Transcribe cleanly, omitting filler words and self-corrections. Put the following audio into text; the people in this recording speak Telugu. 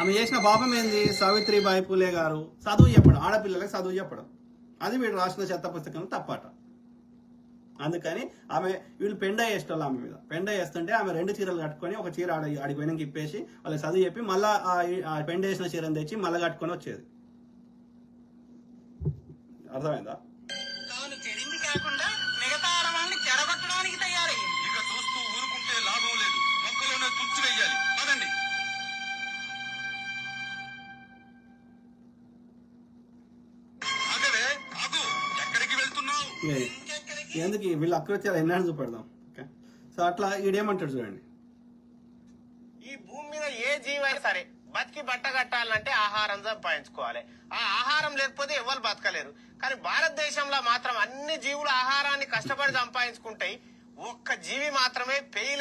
ఆమె చేసిన పాపం ఏంది? సావిత్రిబాయి పూలే గారు చదువు చెప్పడం, ఆడపిల్లలకు చదువు చెప్పడం. అది వీడు రాసిన చెత్త పుస్తకం తప్పట. అందుకని వీళ్ళు పెండ వేసేటోళ్ళు ఆమె మీద. పెండ వేస్తుంటే ఆమె 2 చీరలు కట్టుకొని ఒక చీర ఆడిపోయినాక ఇప్పేసి వాళ్ళకి చదువు చెప్పి మళ్ళీ ఆ పెండ వేసిన చీరను తెచ్చి మళ్ళీ కట్టుకొని వచ్చేది. అర్థమైందా? తాను చెడింది కాకుండా మిగతా ఆడవాళ్ళని చెడగొట్టడానికి తయారయ్యింది. ఇక చూస్తూ ఊరుకుంటే లాభం లేదు, మొక్కలోనే తుచ్చి వెయ్యాలి. పదండి. ఆగవే, ఆగు. ఎక్కడికి వెళ్తున్నావు? ఎందుకు వీళ్ళు అకృత్యాలు ఎన్నాళ్ళు చూపెడదాం. ఓకే, సో అట్లా ఈడేమంటాడు చూడండి. ఈ భూమి మీద ఏ జీవైనా సరే బతికి బట్ట కట్టాలంటే ఆహారం సంపాదించుకోవాలి. ఆ ఆహారం లేకపోతే ఎవరు బతకలేరు. కానీ భారతదేశంలో మాత్రం అన్ని జీవులు ఆహారాన్ని కష్టపడి సంపాదించుకుంటాయి. ఒక్క జీవి మాత్రమే పేయిల